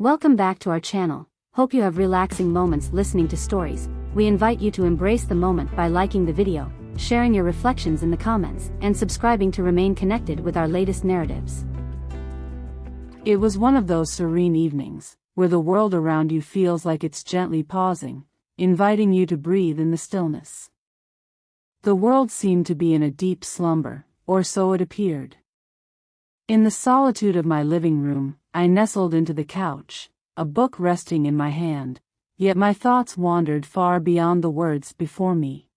Welcome back to our channel. Hope you have relaxing moments listening to stories. We invite you to embrace the moment by liking the video, sharing your reflections in the comments, and subscribing to remain connected with our latest narratives. It was one of those serene evenings, where the world around you feels like it's gently pausing, inviting you to breathe in the stillness. The world seemed to be in a deep slumber, or so it appeared. In the solitude of my living room, I nestled into the couch, a book resting in my hand, yet my thoughts wandered far beyond the words before me.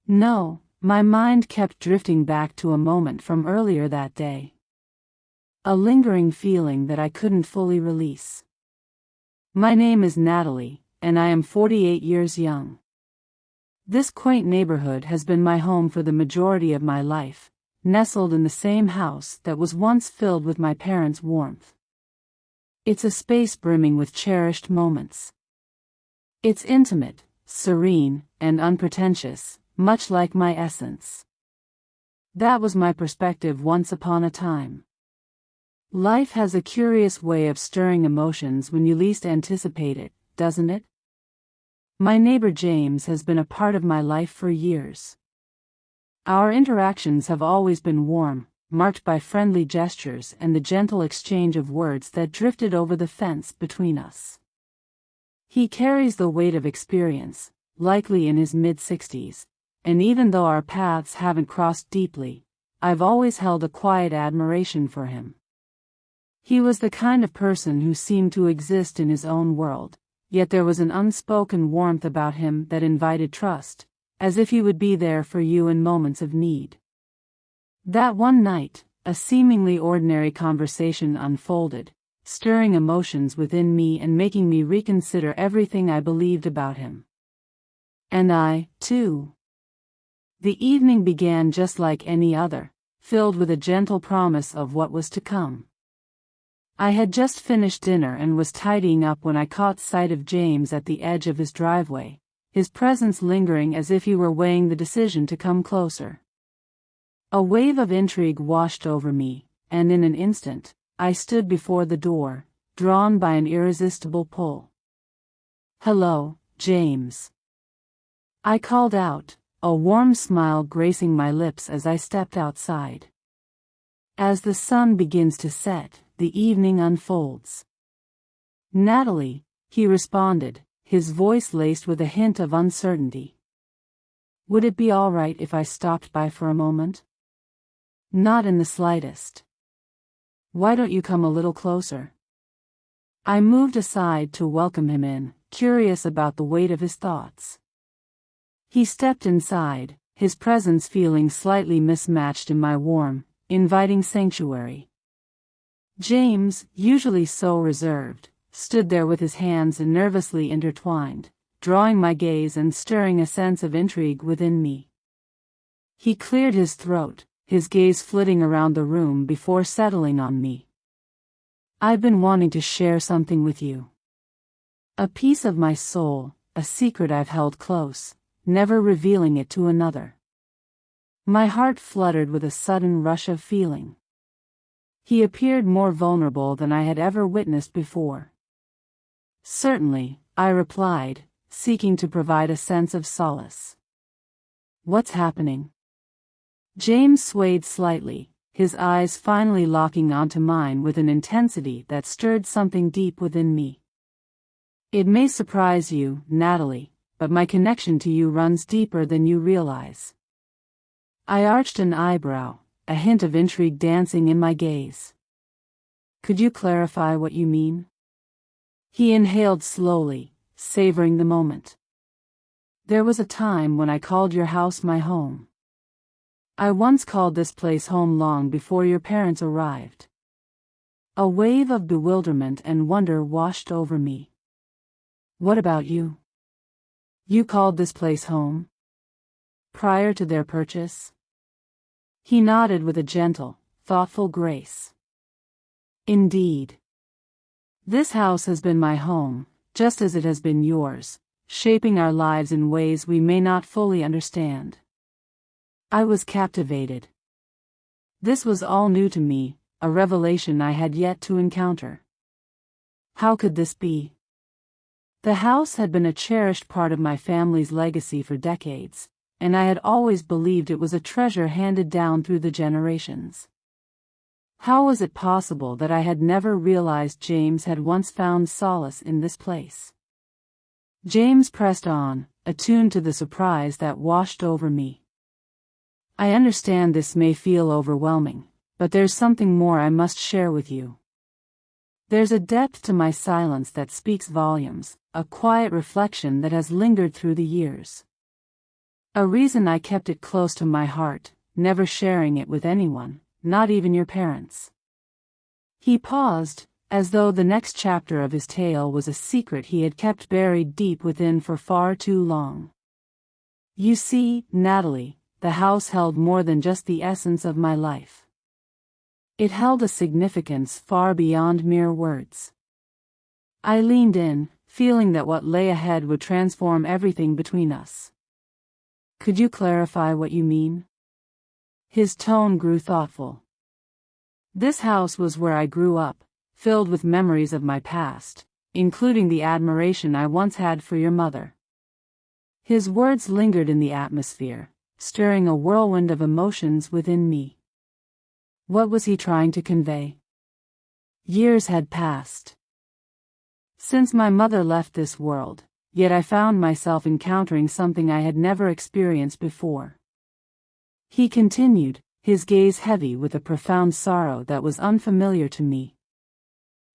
No, my mind kept drifting back to a moment from earlier that day. A lingering feeling that I couldn't fully release. My name is Natalie, and I am 48 years young. This quaint neighborhood has been my home for the majority of my life, nestled in the same house that was once filled with my parents' warmth. It's a space brimming with cherished moments. It's intimate, serene, and unpretentious, much like my essence. That was my perspective once upon a time. Life has a curious way of stirring emotions when you least anticipate it, doesn't it? My neighbor James has been a part of my life for years. Our interactions have always been warm, marked by friendly gestures and the gentle exchange of words that drifted over the fence between us. He carries the weight of experience, likely in his mid-60s, and even though our paths haven't crossed deeply, I've always held a quiet admiration for him. He was the kind of person who seemed to exist in his own world, yet there was an unspoken warmth about him that invited trust, as if he would be there for you in moments of need. That one night, a seemingly ordinary conversation unfolded, stirring emotions within me and making me reconsider everything I believed about him. And I, too. The evening began just like any other, filled with a gentle promise of what was to come. I had just finished dinner and was tidying up when I caught sight of James at the edge of his driveway, his presence lingering as if he were weighing the decision to come closer. A wave of intrigue washed over me, and in an instant, I stood before the door, drawn by an irresistible pull. "Hello, James." I called out, a warm smile gracing my lips as I stepped outside. As the sun begins to set, the evening unfolds. "Natalie," he responded, his voice laced with a hint of uncertainty. "Would it be all right if I stopped by for a moment?" "Not in the slightest." "Why don't you come a little closer?" I moved aside to welcome him in, curious about the weight of his thoughts. He stepped inside, his presence feeling slightly mismatched in my warm, inviting sanctuary. James, usually so reserved, stood there with his hands nervously intertwined, drawing my gaze and stirring a sense of intrigue within me. He cleared his throat, his gaze flitting around the room before settling on me. "I've been wanting to share something with you. A piece of my soul, a secret I've held close, never revealing it to another." My heart fluttered with a sudden rush of feeling. He appeared more vulnerable than I had ever witnessed before. "Certainly," I replied, seeking to provide a sense of solace. "What's happening?" James swayed slightly, his eyes finally locking onto mine with an intensity that stirred something deep within me. "It may surprise you, Natalie, but my connection to you runs deeper than you realize." I arched an eyebrow, a hint of intrigue dancing in my gaze. "Could you clarify what you mean?" He inhaled slowly, savoring the moment. "There was a time when I called your house my home. I once called this place home long before your parents arrived." A wave of bewilderment and wonder washed over me. "What about you? You called this place home? Prior to their purchase?" He nodded with a gentle, thoughtful grace. "Indeed. This house has been my home, just as it has been yours, shaping our lives in ways we may not fully understand." I was captivated. This was all new to me, a revelation I had yet to encounter. How could this be? The house had been a cherished part of my family's legacy for decades, and I had always believed it was a treasure handed down through the generations. How was it possible that I had never realized James had once found solace in this place? James pressed on, attuned to the surprise that washed over me. I understand this may feel overwhelming, but there's something more I must share with you. There's a depth to my silence that speaks volumes, a quiet reflection that has lingered through the years. A reason I kept it close to my heart, never sharing it with anyone, not even your parents. He paused, as though the next chapter of his tale was a secret he had kept buried deep within for far too long. You see, Natalie, the house held more than just the essence of my life. It held a significance far beyond mere words. I leaned in, feeling that what lay ahead would transform everything between us. Could you clarify what you mean? His tone grew thoughtful. This house was where I grew up, filled with memories of my past, including the admiration I once had for your mother. His words lingered in the atmosphere, stirring a whirlwind of emotions within me. What was he trying to convey? Years had passed since my mother left this world, yet I found myself encountering something I had never experienced before. He continued, his gaze heavy with a profound sorrow that was unfamiliar to me.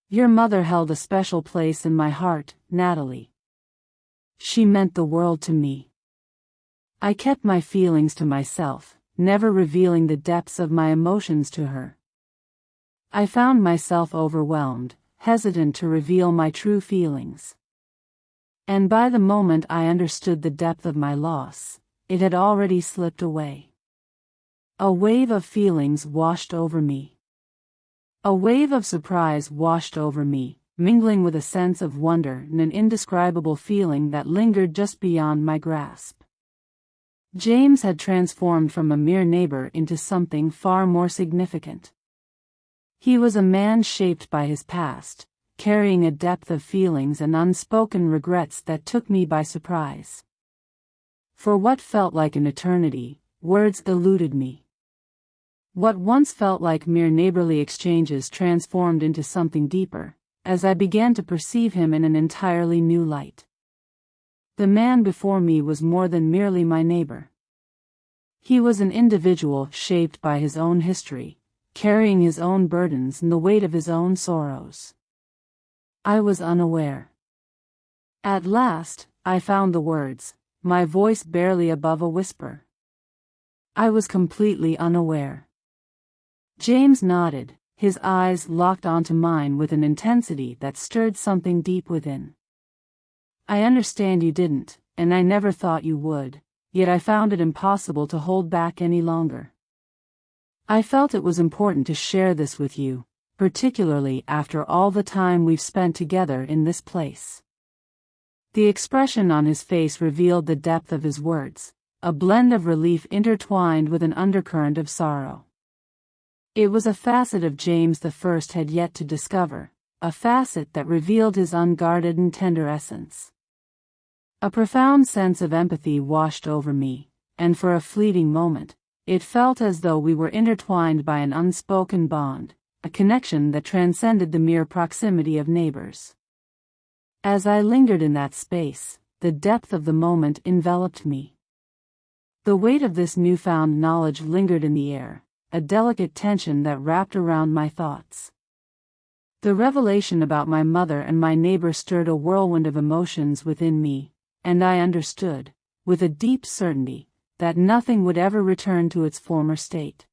Your mother held a special place in my heart, Natalie. She meant the world to me. I kept my feelings to myself, never revealing the depths of my emotions to her. I found myself overwhelmed, hesitant to reveal my true feelings. And by the moment I understood the depth of my loss, it had already slipped away. A wave of feelings washed over me. A wave of surprise washed over me, mingling with a sense of wonder and an indescribable feeling that lingered just beyond my grasp. James had transformed from a mere neighbor into something far more significant. He was a man shaped by his past, carrying a depth of feelings and unspoken regrets that took me by surprise. For what felt like an eternity, words eluded me. What once felt like mere neighborly exchanges transformed into something deeper, as I began to perceive him in an entirely new light. The man before me was more than merely my neighbor. He was an individual shaped by his own history, carrying his own burdens and the weight of his own sorrows. I was unaware. At last, I found the words, my voice barely above a whisper. I was completely unaware. James nodded, his eyes locked onto mine with an intensity that stirred something deep within. I understand you didn't, and I never thought you would, yet I found it impossible to hold back any longer. I felt it was important to share this with you, particularly after all the time we've spent together in this place. The expression on his face revealed the depth of his words, a blend of relief intertwined with an undercurrent of sorrow. It was a facet of James the First had yet to discover, a facet that revealed his unguarded and tender essence. A profound sense of empathy washed over me, and for a fleeting moment, it felt as though we were intertwined by an unspoken bond, a connection that transcended the mere proximity of neighbors. As I lingered in that space, the depth of the moment enveloped me. The weight of this newfound knowledge lingered in the air, a delicate tension that wrapped around my thoughts. The revelation about my mother and my neighbor stirred a whirlwind of emotions within me, and I understood, with a deep certainty, that nothing would ever return to its former state.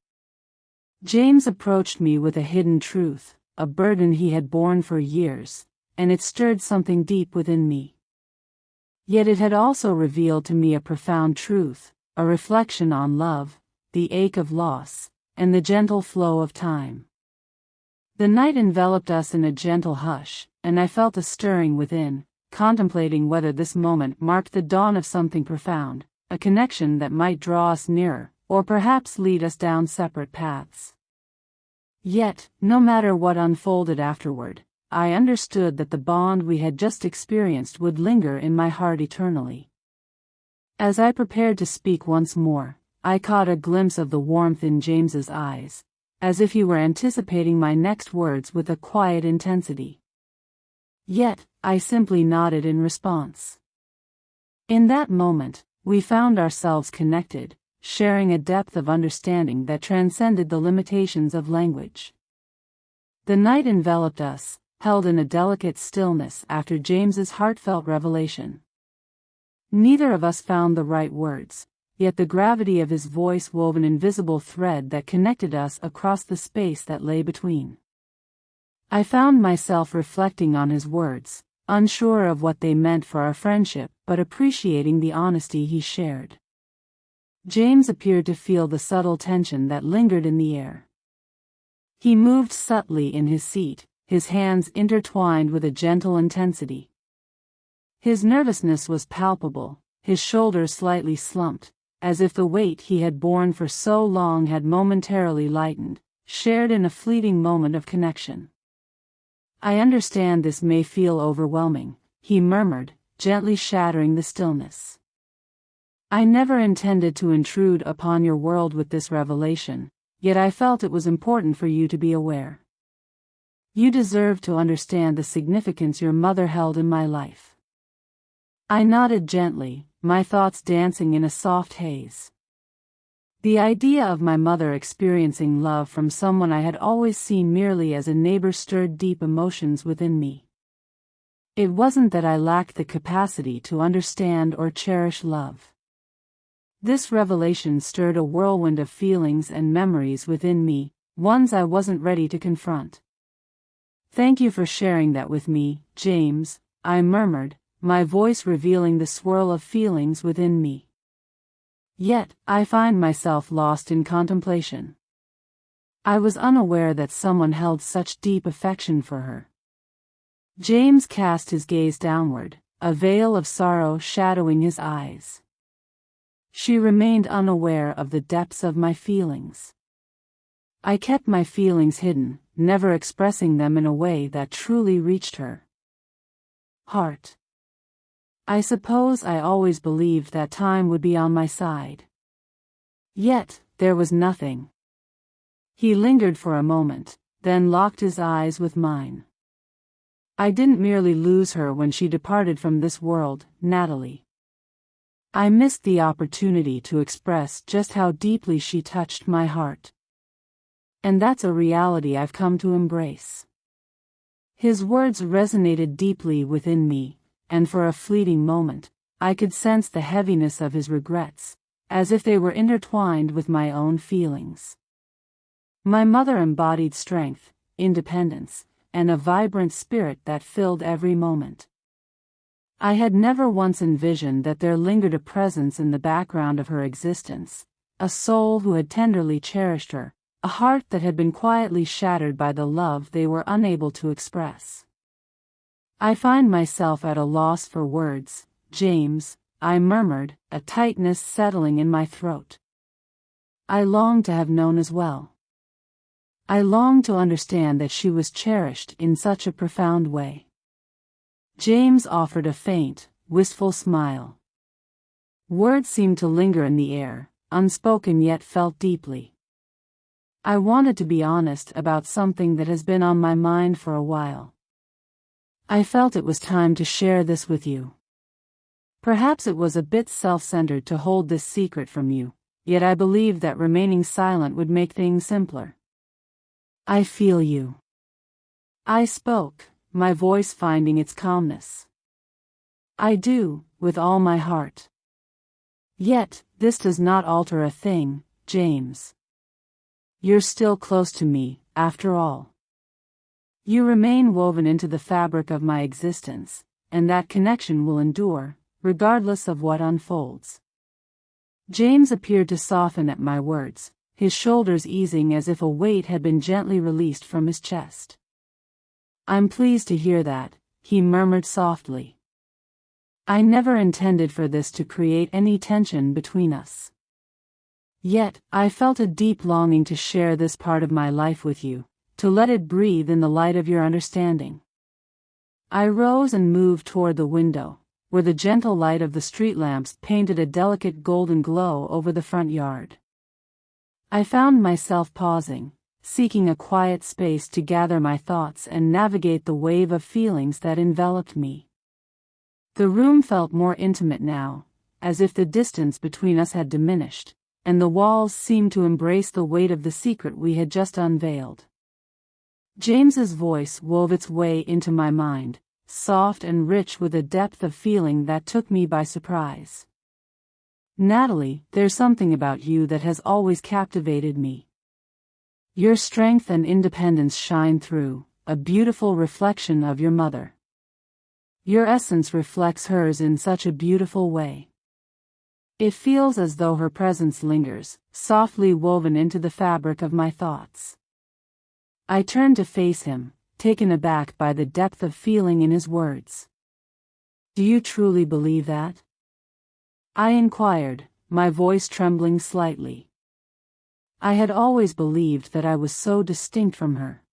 James approached me with a hidden truth, a burden he had borne for years, and it stirred something deep within me. Yet it had also revealed to me a profound truth, a reflection on love, the ache of loss, and the gentle flow of time. The night enveloped us in a gentle hush, and I felt a stirring within, contemplating whether this moment marked the dawn of something profound, a connection that might draw us nearer, or perhaps lead us down separate paths. Yet, no matter what unfolded afterward, I understood that the bond we had just experienced would linger in my heart eternally. As I prepared to speak once more, I caught a glimpse of the warmth in James's eyes, as if he were anticipating my next words with a quiet intensity. Yet, I simply nodded in response. In that moment, we found ourselves connected, sharing a depth of understanding that transcended the limitations of language. The night enveloped us, held in a delicate stillness after James's heartfelt revelation. Neither of us found the right words, yet the gravity of his voice wove an invisible thread that connected us across the space that lay between. I found myself reflecting on his words, unsure of what they meant for our friendship, but appreciating the honesty he shared. James appeared to feel the subtle tension that lingered in the air. He moved subtly in his seat, his hands intertwined with a gentle intensity. His nervousness was palpable, his shoulders slightly slumped, as if the weight he had borne for so long had momentarily lightened, shared in a fleeting moment of connection. "I understand this may feel overwhelming," he murmured, gently shattering the stillness. "I never intended to intrude upon your world with this revelation, yet I felt it was important for you to be aware. You deserve to understand the significance your mother held in my life." I nodded gently, my thoughts dancing in a soft haze. The idea of my mother experiencing love from someone I had always seen merely as a neighbor stirred deep emotions within me. It wasn't that I lacked the capacity to understand or cherish love. This revelation stirred a whirlwind of feelings and memories within me, ones I wasn't ready to confront. "Thank you for sharing that with me, James," I murmured, my voice revealing the swirl of feelings within me. Yet, I find myself lost in contemplation. I was unaware that someone held such deep affection for her. James cast his gaze downward, a veil of sorrow shadowing his eyes. She remained unaware of the depths of my feelings. I kept my feelings hidden, never expressing them in a way that truly reached her heart. I suppose I always believed that time would be on my side. Yet, there was nothing. He lingered for a moment, then locked his eyes with mine. "I didn't merely lose her when she departed from this world, Natalie. I missed the opportunity to express just how deeply she touched my heart. And that's a reality I've come to embrace." His words resonated deeply within me, and for a fleeting moment, I could sense the heaviness of his regrets, as if they were intertwined with my own feelings. My mother embodied strength, independence, and a vibrant spirit that filled every moment. I had never once envisioned that there lingered a presence in the background of her existence, a soul who had tenderly cherished her, a heart that had been quietly shattered by the love they were unable to express. "I find myself at a loss for words, James," I murmured, a tightness settling in my throat. I longed to have known as well. I longed to understand that she was cherished in such a profound way. James offered a faint, wistful smile. Words seemed to linger in the air, unspoken yet felt deeply. "I wanted to be honest about something that has been on my mind for a while. I felt it was time to share this with you. Perhaps it was a bit self-centered to hold this secret from you, yet I believed that remaining silent would make things simpler." "I feel you." I spoke, my voice finding its calmness. "I do, with all my heart. Yet, this does not alter a thing, James. You're still close to me, after all. You remain woven into the fabric of my existence, and that connection will endure, regardless of what unfolds." James appeared to soften at my words, his shoulders easing as if a weight had been gently released from his chest. "I'm pleased to hear that," he murmured softly. "I never intended for this to create any tension between us. Yet, I felt a deep longing to share this part of my life with you, to let it breathe in the light of your understanding." I rose and moved toward the window, where the gentle light of the street lamps painted a delicate golden glow over the front yard. I found myself pausing, seeking a quiet space to gather my thoughts and navigate the wave of feelings that enveloped me. The room felt more intimate now, as if the distance between us had diminished, and the walls seemed to embrace the weight of the secret we had just unveiled. James's voice wove its way into my mind, soft and rich with a depth of feeling that took me by surprise. "Natalie, there's something about you that has always captivated me. Your strength and independence shine through, a beautiful reflection of your mother. Your essence reflects hers in such a beautiful way. It feels as though her presence lingers, softly woven into the fabric of my thoughts." I turned to face him, taken aback by the depth of feeling in his words. "Do you truly believe that?" I inquired, my voice trembling slightly. I had always believed that I was so distinct from her.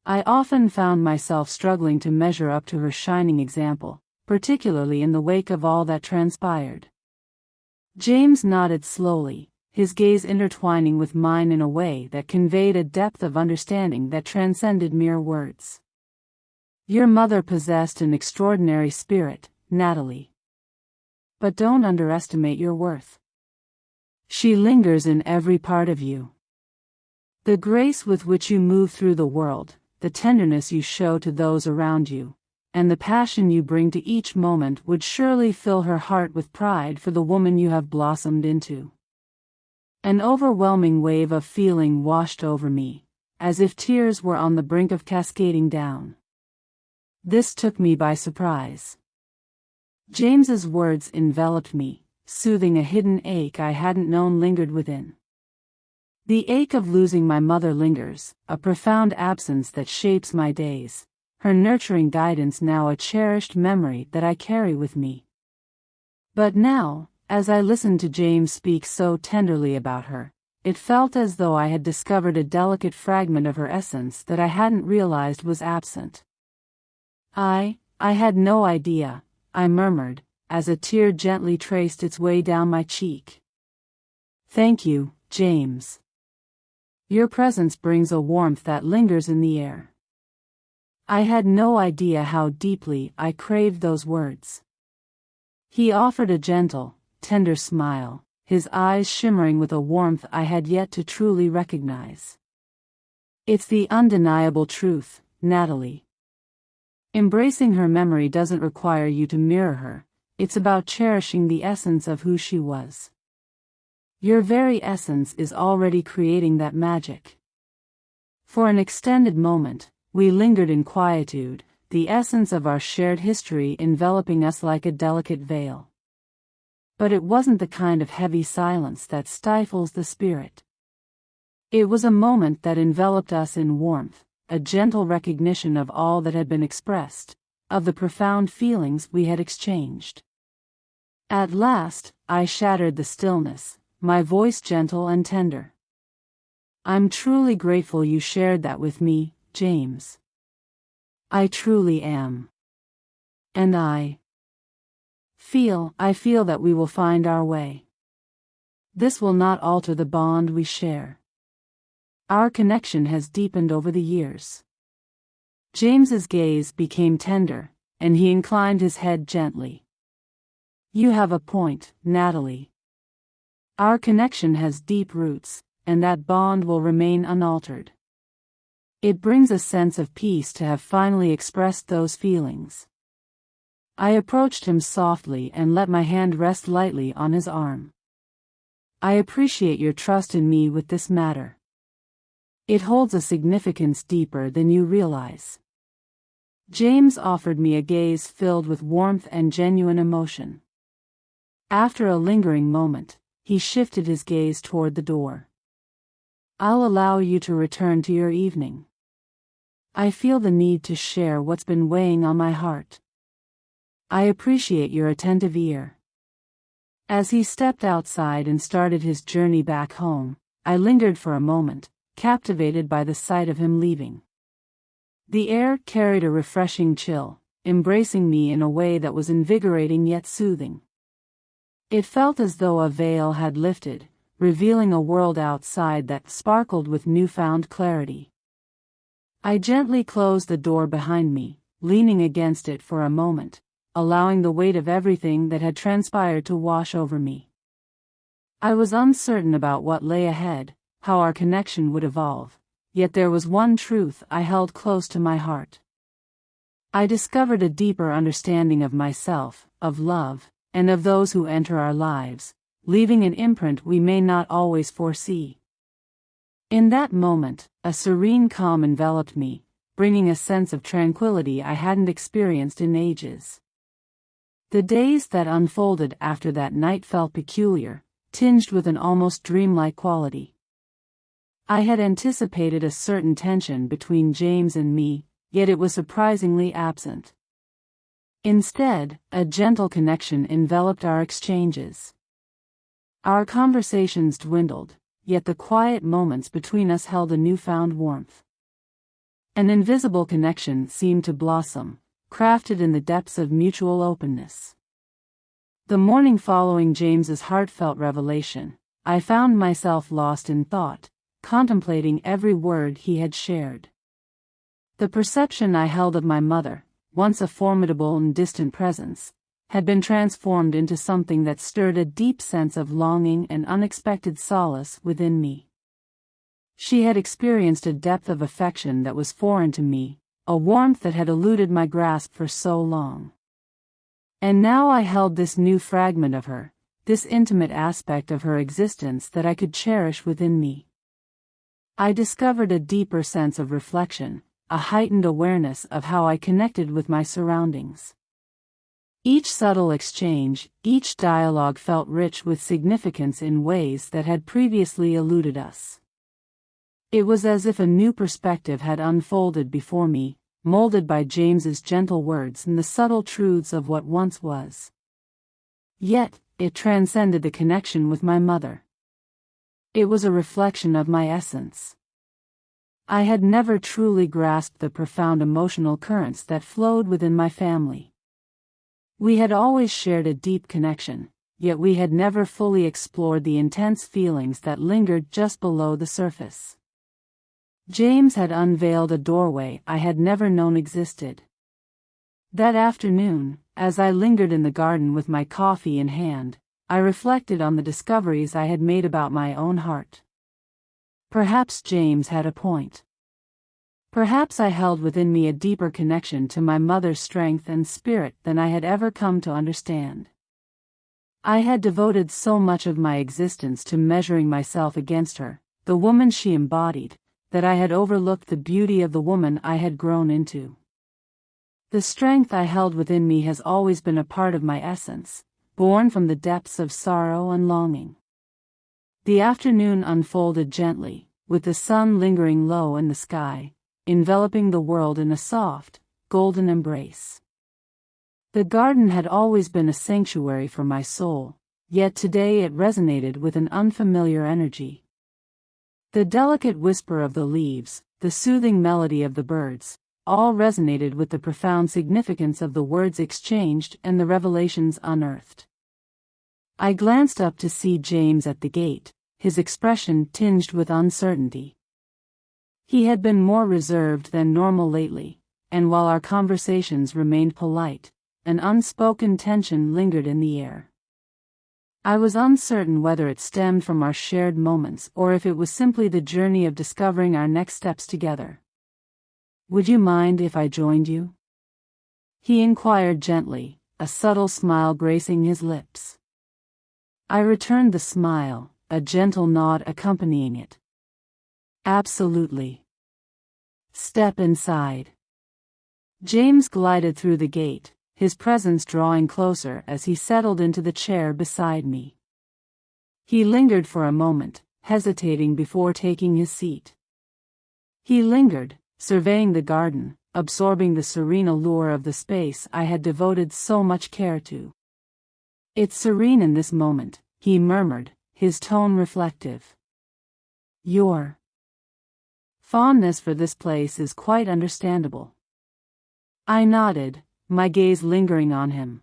I often found myself struggling to measure up to her shining example, particularly in the wake of all that transpired. James nodded slowly, his gaze intertwining with mine in a way that conveyed a depth of understanding that transcended mere words. "Your mother possessed an extraordinary spirit, Natalie. But don't underestimate your worth. She lingers in every part of you. The grace with which you move through the world, the tenderness you show to those around you, and the passion you bring to each moment would surely fill her heart with pride for the woman you have blossomed into." An overwhelming wave of feeling washed over me, as if tears were on the brink of cascading down. This took me by surprise. James's words enveloped me, soothing a hidden ache I hadn't known lingered within. The ache of losing my mother lingers, a profound absence that shapes my days, her nurturing guidance now a cherished memory that I carry with me. But now, as I listened to James speak so tenderly about her, it felt as though I had discovered a delicate fragment of her essence that I hadn't realized was absent. I had no idea," I murmured, as a tear gently traced its way down my cheek. "Thank you, James. Your presence brings a warmth that lingers in the air." I had no idea how deeply I craved those words. He offered a gentle, tender smile, his eyes shimmering with a warmth I had yet to truly recognize. "It's the undeniable truth, Natalie. Embracing her memory doesn't require you to mirror her, it's about cherishing the essence of who she was. Your very essence is already creating that magic." For an extended moment, we lingered in quietude, the essence of our shared history enveloping us like a delicate veil. But it wasn't the kind of heavy silence that stifles the spirit. It was a moment that enveloped us in warmth, a gentle recognition of all that had been expressed, of the profound feelings we had exchanged. At last, I shattered the stillness, my voice gentle and tender. "I'm truly grateful you shared that with me, James. I truly am. And I feel that we will find our way. This will not alter the bond we share. Our connection has deepened over the years." James's gaze became tender, and he inclined his head gently. "You have a point, Natalie. Our connection has deep roots, and that bond will remain unaltered. It brings a sense of peace to have finally expressed those feelings." I approached him softly and let my hand rest lightly on his arm. "I appreciate your trust in me with this matter. It holds a significance deeper than you realize." James offered me a gaze filled with warmth and genuine emotion. After a lingering moment, he shifted his gaze toward the door. "I'll allow you to return to your evening. I feel the need to share what's been weighing on my heart. I appreciate your attentive ear." As he stepped outside and started his journey back home, I lingered for a moment, captivated by the sight of him leaving. The air carried a refreshing chill, embracing me in a way that was invigorating yet soothing. It felt as though a veil had lifted, revealing a world outside that sparkled with newfound clarity. I gently closed the door behind me, leaning against it for a moment, allowing the weight of everything that had transpired to wash over me. I was uncertain about what lay ahead, how our connection would evolve, yet there was one truth I held close to my heart. I discovered a deeper understanding of myself, of love, and of those who enter our lives, leaving an imprint we may not always foresee. In that moment, a serene calm enveloped me, bringing a sense of tranquility I hadn't experienced in ages. The days that unfolded after that night felt peculiar, tinged with an almost dreamlike quality. I had anticipated a certain tension between James and me, yet it was surprisingly absent. Instead, a gentle connection enveloped our exchanges. Our conversations dwindled, yet the quiet moments between us held a newfound warmth. An invisible connection seemed to blossom, crafted in the depths of mutual openness. The morning following James's heartfelt revelation, I found myself lost in thought, contemplating every word he had shared. The perception I held of my mother, once a formidable and distant presence, had been transformed into something that stirred a deep sense of longing and unexpected solace within me. She had experienced a depth of affection that was foreign to me, a warmth that had eluded my grasp for so long. And now I held this new fragment of her, this intimate aspect of her existence that I could cherish within me. I discovered a deeper sense of reflection, a heightened awareness of how I connected with my surroundings. Each subtle exchange, each dialogue felt rich with significance in ways that had previously eluded us. It was as if a new perspective had unfolded before me, molded by James's gentle words and the subtle truths of what once was. Yet, it transcended the connection with my mother. It was a reflection of my essence. I had never truly grasped the profound emotional currents that flowed within my family. We had always shared a deep connection, yet we had never fully explored the intense feelings that lingered just below the surface. James had unveiled a doorway I had never known existed. That afternoon, as I lingered in the garden with my coffee in hand, I reflected on the discoveries I had made about my own heart. Perhaps James had a point. Perhaps I held within me a deeper connection to my mother's strength and spirit than I had ever come to understand. I had devoted so much of my existence to measuring myself against her, the woman she embodied, that I had overlooked the beauty of the woman I had grown into. The strength I held within me has always been a part of my essence, born from the depths of sorrow and longing. The afternoon unfolded gently, with the sun lingering low in the sky, enveloping the world in a soft, golden embrace. The garden had always been a sanctuary for my soul, yet today it resonated with an unfamiliar energy. The delicate whisper of the leaves, the soothing melody of the birds, all resonated with the profound significance of the words exchanged and the revelations unearthed. I glanced up to see James at the gate, his expression tinged with uncertainty. He had been more reserved than normal lately, and while our conversations remained polite, an unspoken tension lingered in the air. I was uncertain whether it stemmed from our shared moments or if it was simply the journey of discovering our next steps together. "Would you mind if I joined you?" he inquired gently, a subtle smile gracing his lips. I returned the smile, a gentle nod accompanying it. "Absolutely. Step inside." James glided through the gate, his presence drawing closer as he settled into the chair beside me. He lingered for a moment, hesitating before taking his seat. He lingered, surveying the garden, absorbing the serene allure of the space I had devoted so much care to. "It's serene in this moment," he murmured, his tone reflective. "You're Fondness for this place is quite understandable. I nodded, my gaze lingering on him.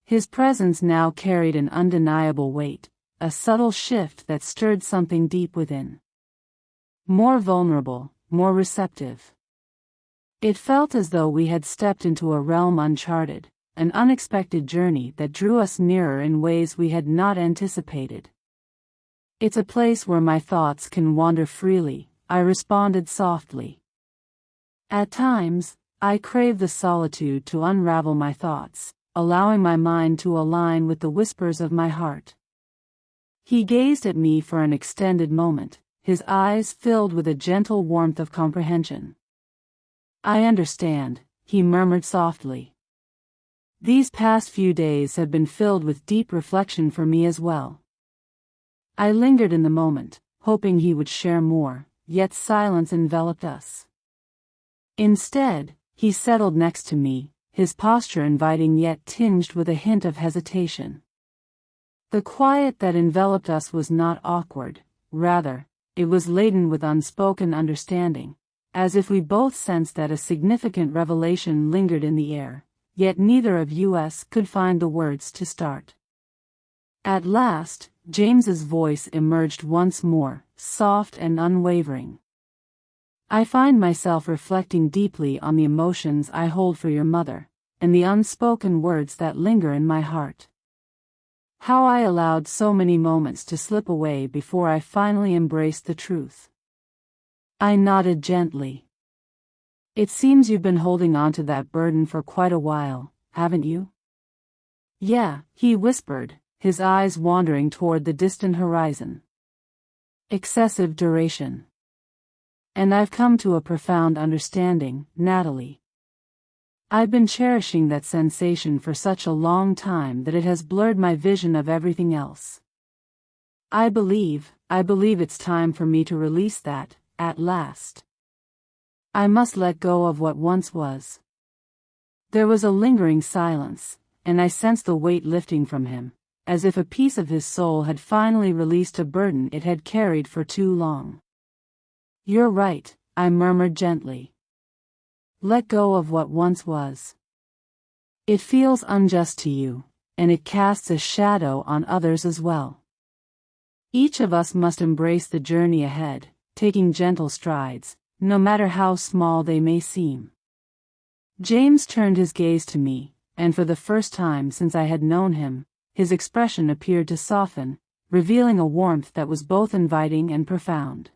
His presence now carried an undeniable weight, a subtle shift that stirred something deep within. More vulnerable, more receptive. It felt as though we had stepped into a realm uncharted, an unexpected journey that drew us nearer in ways we had not anticipated. It's a place where my thoughts can wander freely, I responded softly. At times, I crave the solitude to unravel my thoughts, allowing my mind to align with the whispers of my heart. He gazed at me for an extended moment, his eyes filled with a gentle warmth of comprehension. I understand, he murmured softly. These past few days have been filled with deep reflection for me as well. I lingered in the moment, hoping he would share more, yet silence enveloped us. Instead, he settled next to me, his posture inviting yet tinged with a hint of hesitation. The quiet that enveloped us was not awkward, rather, it was laden with unspoken understanding, as if we both sensed that a significant revelation lingered in the air, yet neither of us could find the words to start. At last, James's voice emerged once more, soft and unwavering. I find myself reflecting deeply on the emotions I hold for your mother, and the unspoken words that linger in my heart. How I allowed so many moments to slip away before I finally embraced the truth. I nodded gently. It seems you've been holding on to that burden for quite a while, haven't you? Yeah, he whispered, his eyes wandering toward the distant horizon. Excessive duration. And I've come to a profound understanding, Natalie. I've been cherishing that sensation for such a long time that it has blurred my vision of everything else. I believe it's time for me to release that, at last. I must let go of what once was. There was a lingering silence, and I sensed the weight lifting from him, as if a piece of his soul had finally released a burden it had carried for too long. You're right, I murmured gently. Let go of what once was. It feels unjust to you, and it casts a shadow on others as well. Each of us must embrace the journey ahead, taking gentle strides, no matter how small they may seem. James turned his gaze to me, and for the first time since I had known him, his expression appeared to soften, revealing a warmth that was both inviting and profound.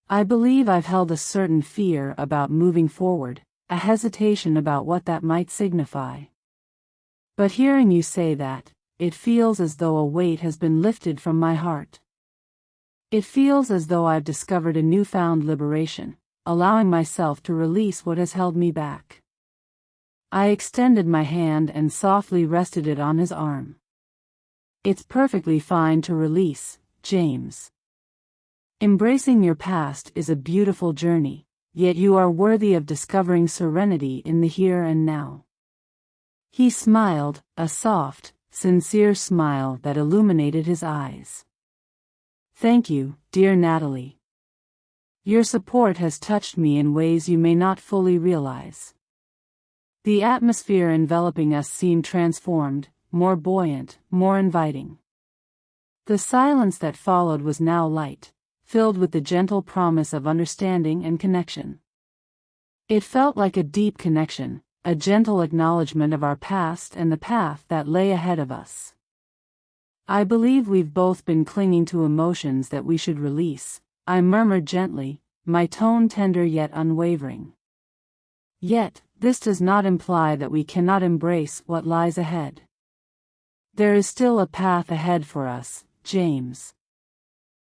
I believe I've held a certain fear about moving forward, a hesitation about what that might signify. But hearing you say that, it feels as though a weight has been lifted from my heart. It feels as though I've discovered a newfound liberation, allowing myself to release what has held me back. I extended my hand and softly rested it on his arm. It's perfectly fine to release, James. Embracing your past is a beautiful journey, yet you are worthy of discovering serenity in the here and now. He smiled, a soft, sincere smile that illuminated his eyes. Thank you, dear Natalie. Your support has touched me in ways you may not fully realize. The atmosphere enveloping us seemed transformed, more buoyant, more inviting. The silence that followed was now light, filled with the gentle promise of understanding and connection. It felt like a deep connection, a gentle acknowledgement of our past and the path that lay ahead of us. I believe we've both been clinging to emotions that we should release, I murmured gently, my tone tender yet unwavering. Yet, this does not imply that we cannot embrace what lies ahead. There is still a path ahead for us, James.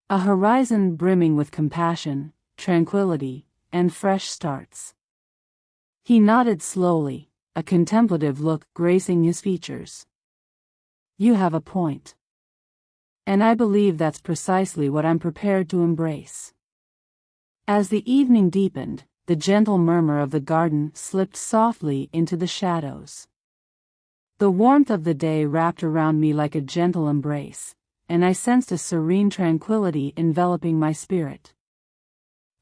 A horizon brimming with compassion, tranquility, and fresh starts. He nodded slowly, a contemplative look gracing his features. You have a point. And I believe that's precisely what I'm prepared to embrace. As the evening deepened, the gentle murmur of the garden slipped softly into the shadows. The warmth of the day wrapped around me like a gentle embrace, and I sensed a serene tranquility enveloping my spirit.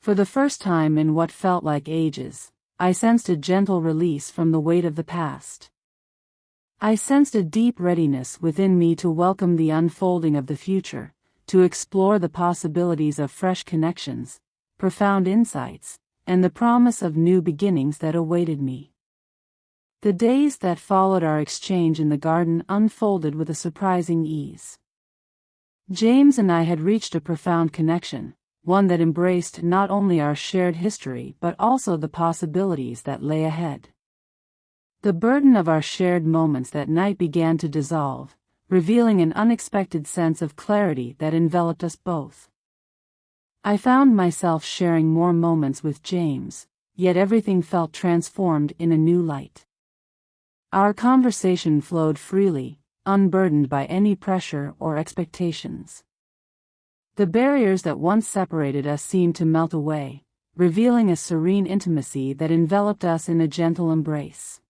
For the first time in what felt like ages, I sensed a gentle release from the weight of the past. I sensed a deep readiness within me to welcome the unfolding of the future, to explore the possibilities of fresh connections, profound insights, and the promise of new beginnings that awaited me. The days that followed our exchange in the garden unfolded with a surprising ease. James and I had reached a profound connection, one that embraced not only our shared history but also the possibilities that lay ahead. The burden of our shared moments that night began to dissolve, revealing an unexpected sense of clarity that enveloped us both. I found myself sharing more moments with James, yet everything felt transformed in a new light. Our conversation flowed freely, unburdened by any pressure or expectations. The barriers that once separated us seemed to melt away, revealing a serene intimacy that enveloped us in a gentle embrace.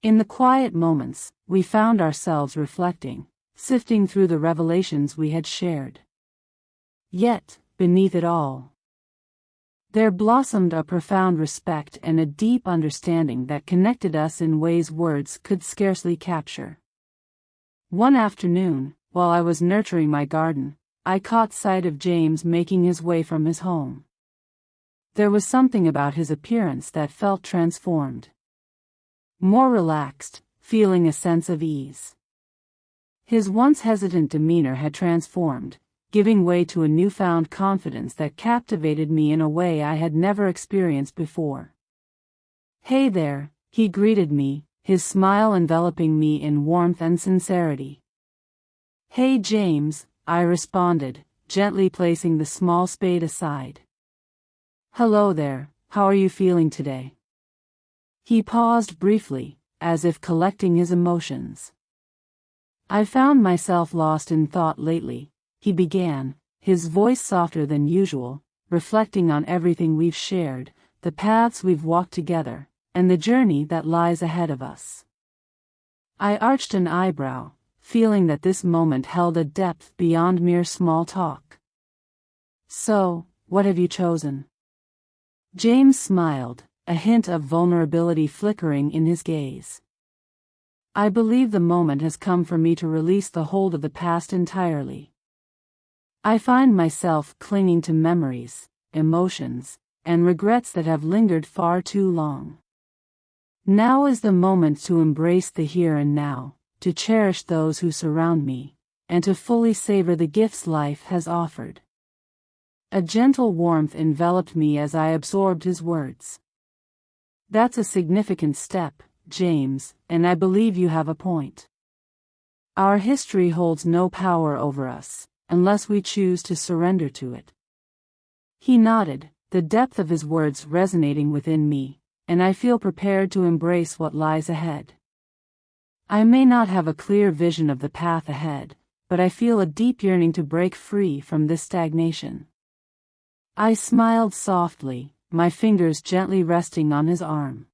In the quiet moments, we found ourselves reflecting, sifting through the revelations we had shared. Yet, beneath it all, there blossomed a profound respect and a deep understanding that connected us in ways words could scarcely capture. One afternoon, while I was nurturing my garden, I caught sight of James making his way from his home. There was something about his appearance that felt transformed. More relaxed, feeling a sense of ease. His once hesitant demeanor had transformed, giving way to a newfound confidence that captivated me in a way I had never experienced before. "Hey there," he greeted me, his smile enveloping me in warmth and sincerity. "Hey James," I responded, gently placing the small spade aside. "Hello there, how are you feeling today?" He paused briefly, as if collecting his emotions. "I found myself lost in thought lately," he began, his voice softer than usual, reflecting on everything we've shared, the paths we've walked together, and the journey that lies ahead of us. I arched an eyebrow, feeling that this moment held a depth beyond mere small talk. "So, what have you chosen?" James smiled, a hint of vulnerability flickering in his gaze. "I believe the moment has come for me to release the hold of the past entirely. I find myself clinging to memories, emotions, and regrets that have lingered far too long. Now is the moment to embrace the here and now, to cherish those who surround me, and to fully savor the gifts life has offered." A gentle warmth enveloped me as I absorbed his words. "That's a significant step, James, and I believe you have a point. Our history holds no power over us, unless we choose to surrender to it." He nodded, the depth of his words resonating within me, and I feel prepared to embrace what lies ahead. I may not have a clear vision of the path ahead, but I feel a deep yearning to break free from this stagnation. I smiled softly, my fingers gently resting on his arm.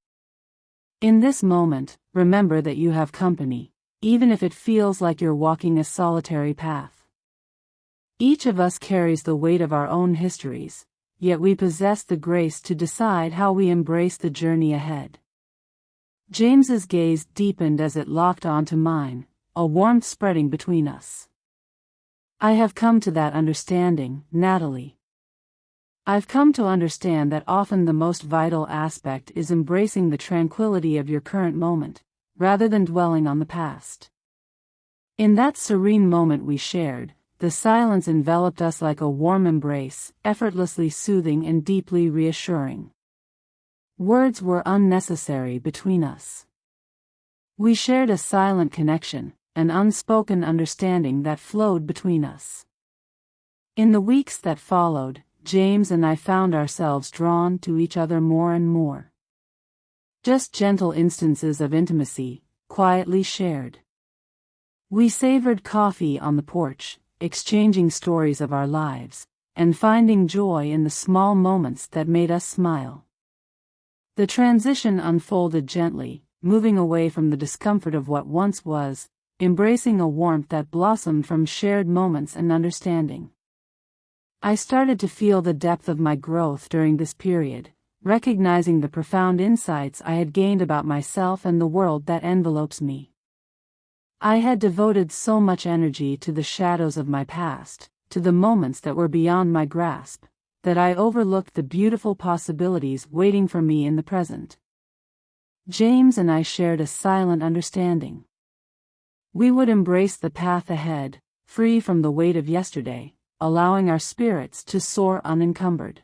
"In this moment, remember that you have company, even if it feels like you're walking a solitary path. Each of us carries the weight of our own histories, yet we possess the grace to decide how we embrace the journey ahead." James's gaze deepened as it locked onto mine, a warmth spreading between us. "I have come to that understanding, Natalie. I've come to understand that often the most vital aspect is embracing the tranquility of your current moment, rather than dwelling on the past." In that serene moment we shared, the silence enveloped us like a warm embrace, effortlessly soothing and deeply reassuring. Words were unnecessary between us. We shared a silent connection, an unspoken understanding that flowed between us. In the weeks that followed, James and I found ourselves drawn to each other more and more. Just gentle instances of intimacy, quietly shared. We savored coffee on the porch, exchanging stories of our lives, and finding joy in the small moments that made us smile. The transition unfolded gently, moving away from the discomfort of what once was, embracing a warmth that blossomed from shared moments and understanding. I started to feel the depth of my growth during this period, recognizing the profound insights I had gained about myself and the world that envelopes me. I had devoted so much energy to the shadows of my past, to the moments that were beyond my grasp, that I overlooked the beautiful possibilities waiting for me in the present. James and I shared a silent understanding. We would embrace the path ahead, free from the weight of yesterday, allowing our spirits to soar unencumbered.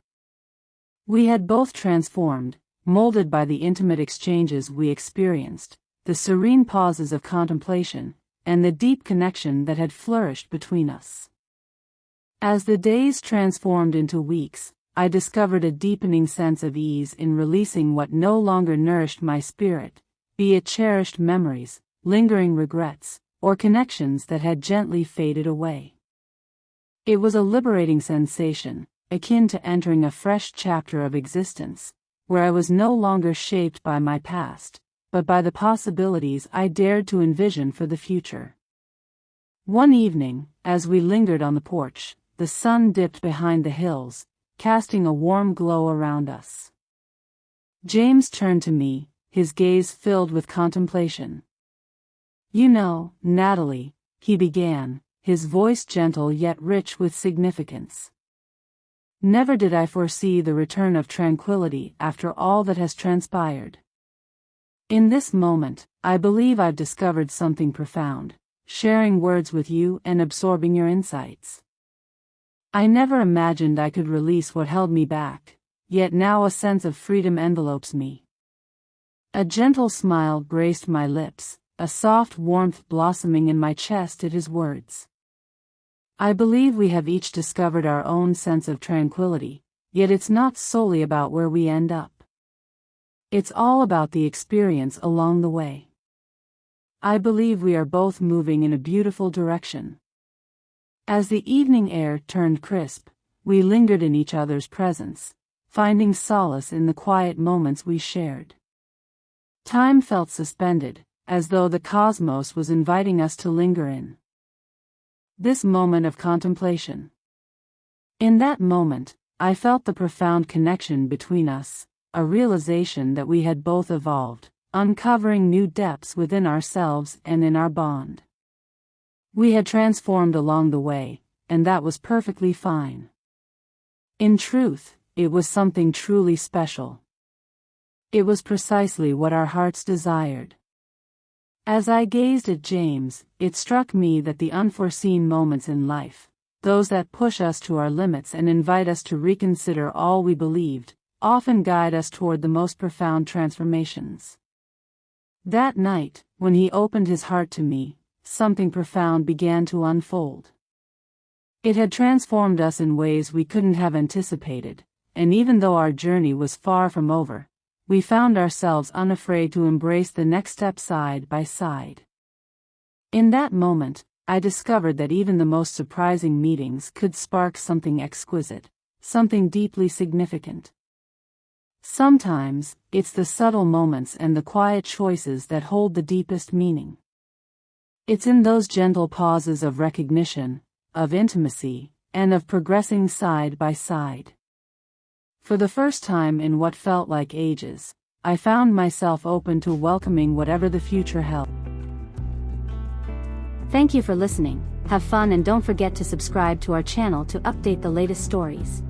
We had both transformed, molded by the intimate exchanges we experienced, the serene pauses of contemplation, and the deep connection that had flourished between us. As the days transformed into weeks, I discovered a deepening sense of ease in releasing what no longer nourished my spirit, be it cherished memories, lingering regrets, or connections that had gently faded away. It was a liberating sensation, akin to entering a fresh chapter of existence, where I was no longer shaped by my past, but by the possibilities I dared to envision for the future. One evening, as we lingered on the porch, the sun dipped behind the hills, casting a warm glow around us. James turned to me, his gaze filled with contemplation. "You know, Natalie," he began, his voice gentle yet rich with significance. "Never did I foresee the return of tranquility after all that has transpired. In this moment, I believe I've discovered something profound, sharing words with you and absorbing your insights. I never imagined I could release what held me back, yet now a sense of freedom envelopes me." A gentle smile graced my lips, a soft warmth blossoming in my chest at his words. I believe we have each discovered our own sense of tranquility, yet it's not solely about where we end up. It's all about the experience along the way. I believe we are both moving in a beautiful direction. As the evening air turned crisp, we lingered in each other's presence, finding solace in the quiet moments we shared. Time felt suspended, as though the cosmos was inviting us to linger in this moment of contemplation. In that moment, I felt the profound connection between us, a realization that we had both evolved, uncovering new depths within ourselves and in our bond. We had transformed along the way, and that was perfectly fine. In truth, it was something truly special. It was precisely what our hearts desired. As I gazed at James, it struck me that the unforeseen moments in life, those that push us to our limits and invite us to reconsider all we believed, often guide us toward the most profound transformations. That night, when he opened his heart to me, something profound began to unfold. It had transformed us in ways we couldn't have anticipated, and even though our journey was far from over, we found ourselves unafraid to embrace the next step side by side. In that moment, I discovered that even the most surprising meetings could spark something exquisite, something deeply significant. Sometimes, it's the subtle moments and the quiet choices that hold the deepest meaning. It's in those gentle pauses of recognition, of intimacy, and of progressing side by side. For the first time in what felt like ages, I found myself open to welcoming whatever the future held. Thank you for listening, have fun and don't forget to subscribe to our channel to update the latest stories.